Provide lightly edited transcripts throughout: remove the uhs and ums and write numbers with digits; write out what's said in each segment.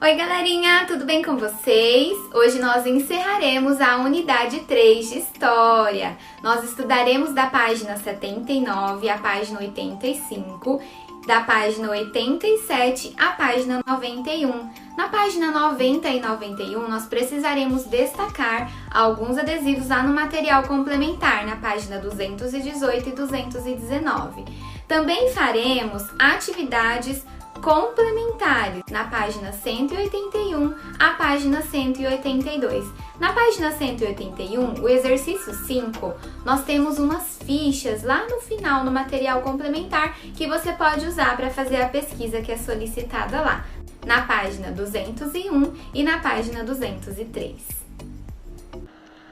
Oi galerinha, tudo bem com vocês? Hoje nós encerraremos a unidade 3 de História. Nós estudaremos da página 79 à página 85, da página 87 à página 91. Na página 90 e 91 nós precisaremos destacar alguns adesivos lá no material complementar, na página 218 e 219. Também faremos atividades complementares na página 181 à página 182. Na página 181, o exercício 5, nós temos umas fichas lá no final no material complementar que você pode usar para fazer a pesquisa que é solicitada lá, na página 201 e na página 203.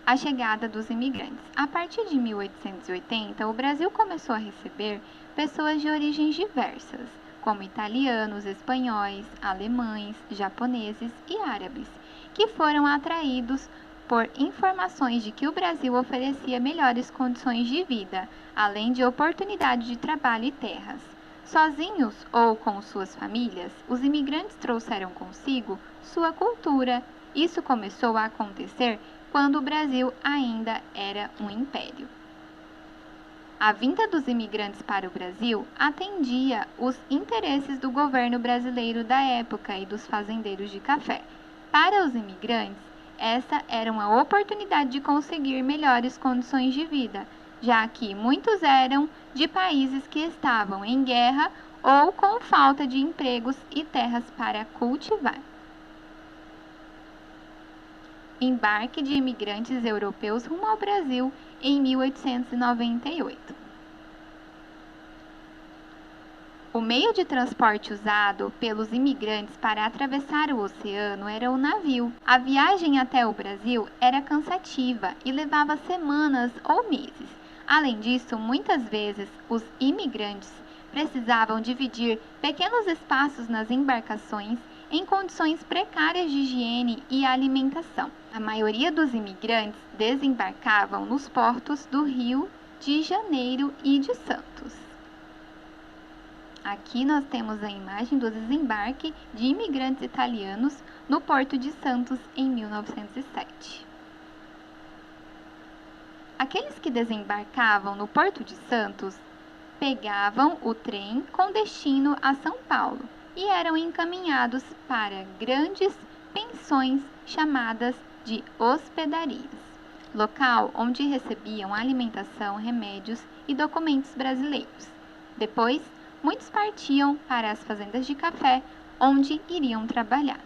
A chegada dos imigrantes. A partir de 1880, o Brasil começou a receber pessoas de origens diversas, como italianos, espanhóis, alemães, japoneses e árabes, que foram atraídos por informações de que o Brasil oferecia melhores condições de vida, além de oportunidade de trabalho e terras. Sozinhos ou com suas famílias, os imigrantes trouxeram consigo sua cultura. Isso começou a acontecer quando o Brasil ainda era um império. A vinda dos imigrantes para o Brasil atendia os interesses do governo brasileiro da época e dos fazendeiros de café. Para os imigrantes, essa era uma oportunidade de conseguir melhores condições de vida, já que muitos eram de países que estavam em guerra ou com falta de empregos e terras para cultivar. Embarque de imigrantes europeus rumo ao Brasil em 1898. O meio de transporte usado pelos imigrantes para atravessar o oceano era o navio. A viagem até o Brasil era cansativa e levava semanas ou meses. Além disso, muitas vezes os imigrantes precisavam dividir pequenos espaços nas embarcações em condições precárias de higiene e alimentação. A maioria dos imigrantes desembarcavam nos portos do Rio de Janeiro e de Santos. Aqui nós temos a imagem do desembarque de imigrantes italianos no Porto de Santos em 1907. Aqueles que desembarcavam no Porto de Santos pegavam o trem com destino a São Paulo e eram encaminhados para grandes pensões chamadas de hospedarias, local onde recebiam alimentação, remédios e documentos brasileiros. Depois, muitos partiam para as fazendas de café, onde iriam trabalhar.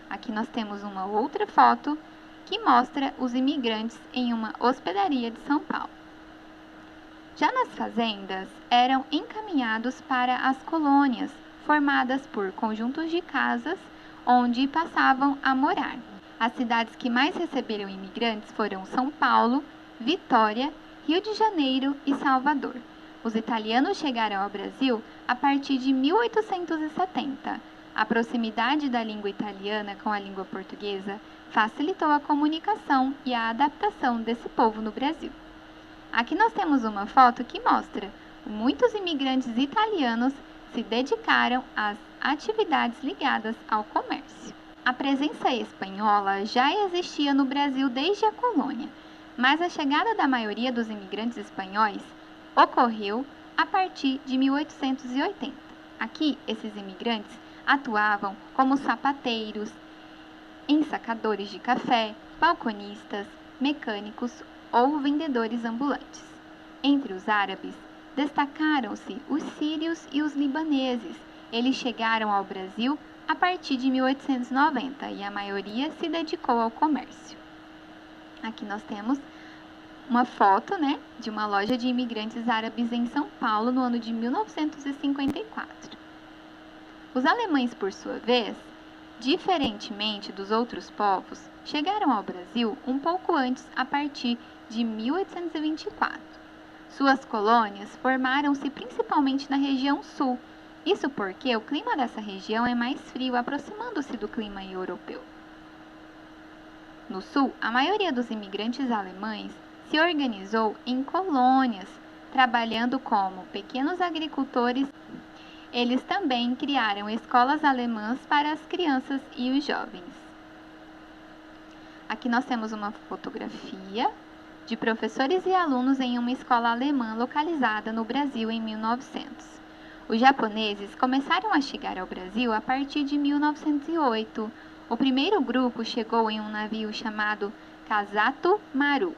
Aqui nós temos uma outra foto que mostra os imigrantes em uma hospedaria de São Paulo. Já nas fazendas, eram encaminhados para as colônias, formadas por conjuntos de casas, onde passavam a morar. As cidades que mais receberam imigrantes foram São Paulo, Vitória, Rio de Janeiro e Salvador. Os italianos chegaram ao Brasil a partir de 1870. A proximidade da língua italiana com a língua portuguesa facilitou a comunicação e a adaptação desse povo no Brasil. Aqui nós temos uma foto que mostra muitos imigrantes italianos se dedicaram às atividades ligadas ao comércio. A presença espanhola já existia no Brasil desde a colônia, mas a chegada da maioria dos imigrantes espanhóis ocorreu a partir de 1880. Aqui, esses imigrantes atuavam como sapateiros, ensacadores de café, balconistas, mecânicos ou vendedores ambulantes. Entre os árabes, destacaram-se os sírios e os libaneses. Eles chegaram ao Brasil a partir de 1890 e a maioria se dedicou ao comércio. Aqui nós temos uma foto, de uma loja de imigrantes árabes em São Paulo no ano de 1954. Os alemães, por sua vez, diferentemente dos outros povos, chegaram ao Brasil um pouco antes, a partir de 1824. Suas colônias formaram-se principalmente na região sul, isso porque o clima dessa região é mais frio, aproximando-se do clima europeu. No sul, a maioria dos imigrantes alemães se organizou em colônias, trabalhando como pequenos agricultores Eles também criaram escolas alemãs para as crianças e os jovens. Aqui nós temos uma fotografia de professores e alunos em uma escola alemã localizada no Brasil em 1900. Os japoneses começaram a chegar ao Brasil a partir de 1908. O primeiro grupo chegou em um navio chamado Kazato Maru.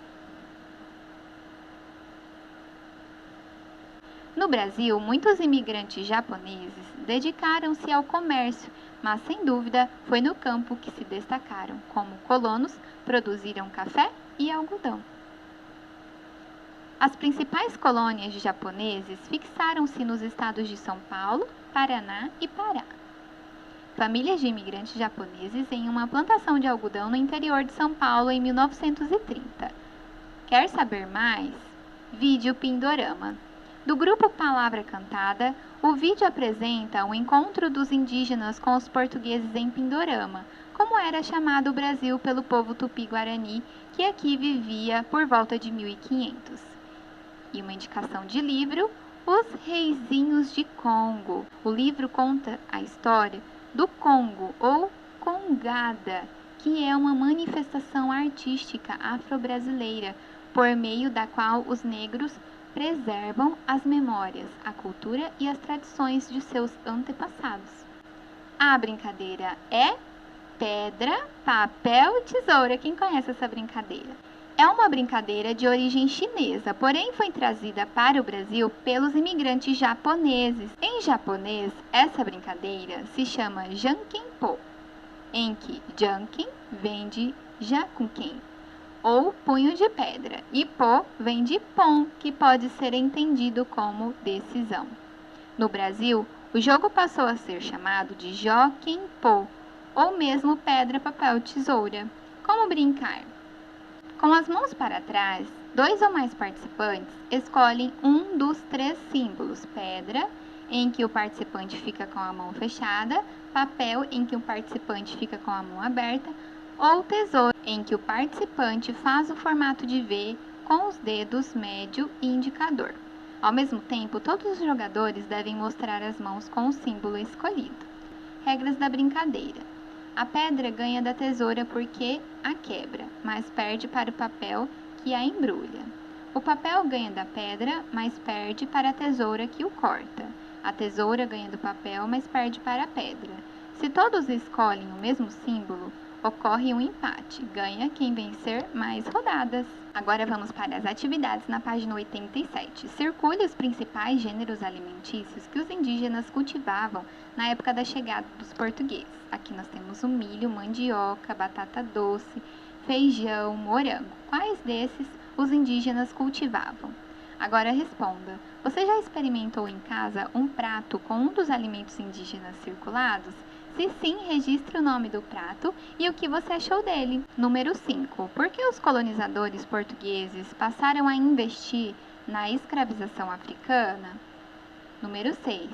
No Brasil, muitos imigrantes japoneses dedicaram-se ao comércio, mas sem dúvida foi no campo que se destacaram. Como colonos, produziram café e algodão. As principais colônias de japoneses fixaram-se nos estados de São Paulo, Paraná e Pará. Famílias de imigrantes japoneses em uma plantação de algodão no interior de São Paulo em 1930. Quer saber mais? Vídeo Pindorama. Do grupo Palavra Cantada, o vídeo apresenta o encontro dos indígenas com os portugueses em Pindorama, como era chamado o Brasil pelo povo tupi-guarani, que aqui vivia por volta de 1500. E uma indicação de livro, Os Reizinhos de Congo. O livro conta a história do Congo, ou Congada, que é uma manifestação artística afro-brasileira, por meio da qual os negros preservam as memórias, a cultura e as tradições de seus antepassados. A brincadeira é pedra, papel, tesoura. Quem conhece essa brincadeira? É uma brincadeira de origem chinesa, porém foi trazida para o Brasil pelos imigrantes japoneses. Em japonês, essa brincadeira se chama Jankenpô, em que Janken vem de Jakuken, ou punho de pedra, e pô vem de pon, que pode ser entendido como decisão. No Brasil, o jogo passou a ser chamado de Jokenpô, ou mesmo pedra, papel, tesoura. Como brincar? Com as mãos para trás, 2 ou mais participantes escolhem um dos 3 símbolos: pedra, em que o participante fica com a mão fechada, papel, em que o participante fica com a mão aberta, ou tesoura, em que o participante faz o formato de V com os dedos médio e indicador. Ao mesmo tempo, todos os jogadores devem mostrar as mãos com o símbolo escolhido. Regras da brincadeira. A pedra ganha da tesoura porque a quebra, mas perde para o papel que a embrulha. O papel ganha da pedra, mas perde para a tesoura que o corta. A tesoura ganha do papel, mas perde para a pedra. Se todos escolhem o mesmo símbolo, ocorre um empate. Ganha quem vencer mais rodadas. Agora vamos para as atividades na página 87. Circule os principais gêneros alimentícios que os indígenas cultivavam na época da chegada dos portugueses. Aqui nós temos o milho, mandioca, batata doce, feijão, morango. Quais desses os indígenas cultivavam? Agora responda. Você já experimentou em casa um prato com um dos alimentos indígenas circulados? Se sim, registre o nome do prato e o que você achou dele. Número 5. Por que os colonizadores portugueses passaram a investir na escravização africana? Número 6.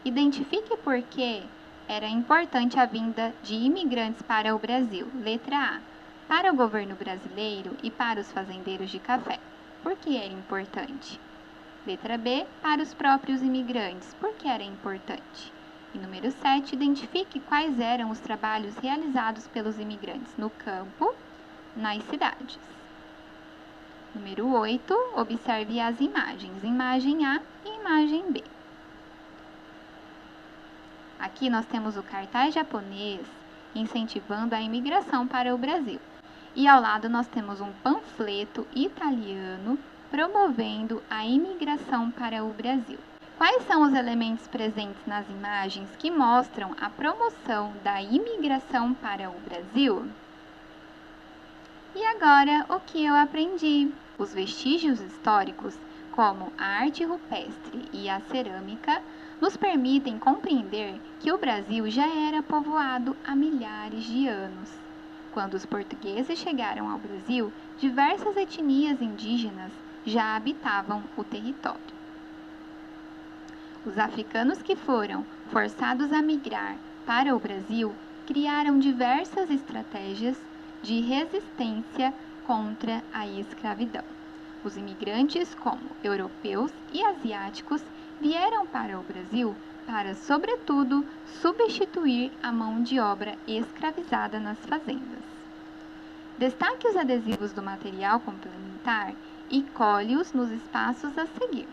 Identifique por que era importante a vinda de imigrantes para o Brasil. Letra A. Para o governo brasileiro e para os fazendeiros de café. Por que era importante? Letra B. Para os próprios imigrantes. Por que era importante? E número 7, identifique quais eram os trabalhos realizados pelos imigrantes no campo, nas cidades. Número 8, observe as imagens, imagem A e imagem B. Aqui nós temos o cartaz japonês incentivando a imigração para o Brasil. E ao lado nós temos um panfleto italiano promovendo a imigração para o Brasil. Quais são os elementos presentes nas imagens que mostram a promoção da imigração para o Brasil? E agora, o que eu aprendi? Os vestígios históricos, como a arte rupestre e a cerâmica, nos permitem compreender que o Brasil já era povoado há milhares de anos. Quando os portugueses chegaram ao Brasil, diversas etnias indígenas já habitavam o território. Os africanos que foram forçados a migrar para o Brasil criaram diversas estratégias de resistência contra a escravidão. Os imigrantes, como europeus e asiáticos, vieram para o Brasil para, sobretudo, substituir a mão de obra escravizada nas fazendas. Destaque os adesivos do material complementar e colhe-os nos espaços a seguir.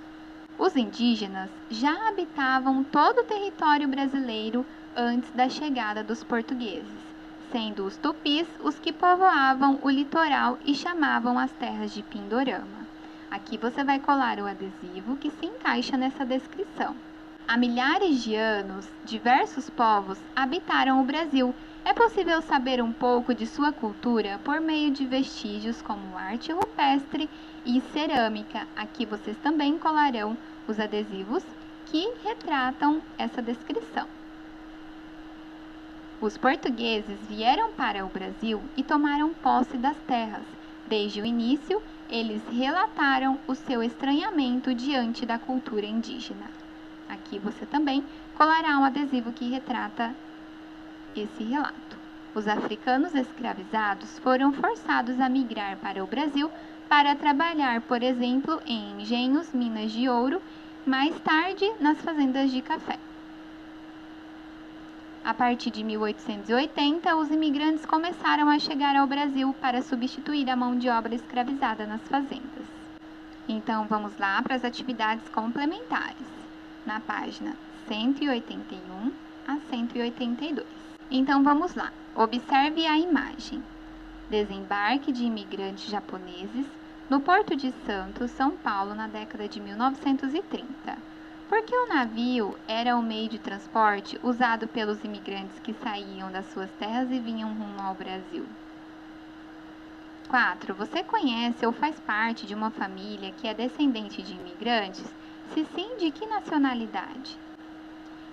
Os indígenas já habitavam todo o território brasileiro antes da chegada dos portugueses, sendo os tupis os que povoavam o litoral e chamavam as terras de Pindorama. Aqui você vai colar o adesivo que se encaixa nessa descrição. Há milhares de anos, diversos povos habitaram o Brasil. É possível saber um pouco de sua cultura por meio de vestígios como arte rupestre e cerâmica. Aqui vocês também colarão os adesivos que retratam essa descrição. Os portugueses vieram para o Brasil e tomaram posse das terras. Desde o início, eles relataram o seu estranhamento diante da cultura indígena. Aqui você também colará um adesivo que retrata esse relato. Os africanos escravizados foram forçados a migrar para o Brasil para trabalhar, por exemplo, em engenhos, minas de ouro, mais tarde nas fazendas de café. A partir de 1880, os imigrantes começaram a chegar ao Brasil para substituir a mão de obra escravizada nas fazendas. Então, vamos lá para as atividades complementares, na página 181 a 182. Então, vamos lá. Observe a imagem. Desembarque de imigrantes japoneses no Porto de Santos, São Paulo, na década de 1930. Porque o navio era o meio de transporte usado pelos imigrantes que saíam das suas terras e vinham rumo ao Brasil. 4. Você conhece ou faz parte de uma família que é descendente de imigrantes? Se sim, de que nacionalidade?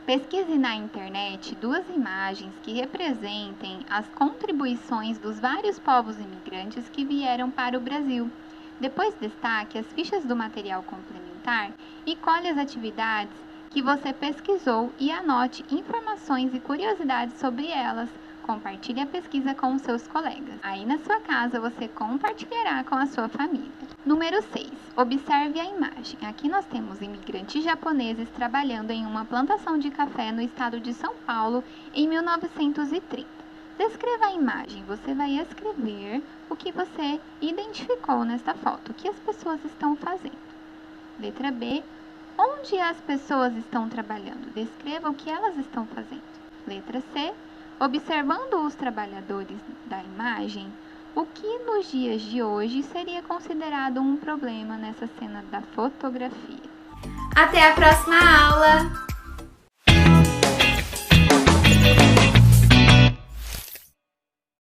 Pesquise na internet 2 imagens que representem as contribuições dos vários povos imigrantes que vieram para o Brasil. Depois destaque as fichas do material complementar e colhe as atividades que você pesquisou e anote informações e curiosidades sobre elas. Compartilhe a pesquisa com os seus colegas. Aí na sua casa você compartilhará com a sua família. Número 6. Observe a imagem. Aqui nós temos imigrantes japoneses trabalhando em uma plantação de café no estado de São Paulo em 1930. Descreva a imagem. Você vai escrever o que você identificou nesta foto, o que as pessoas estão fazendo. Letra B. Onde as pessoas estão trabalhando? Descreva o que elas estão fazendo. Letra C. Observando os trabalhadores da imagem, o que nos dias de hoje seria considerado um problema nessa cena da fotografia? Até a próxima aula!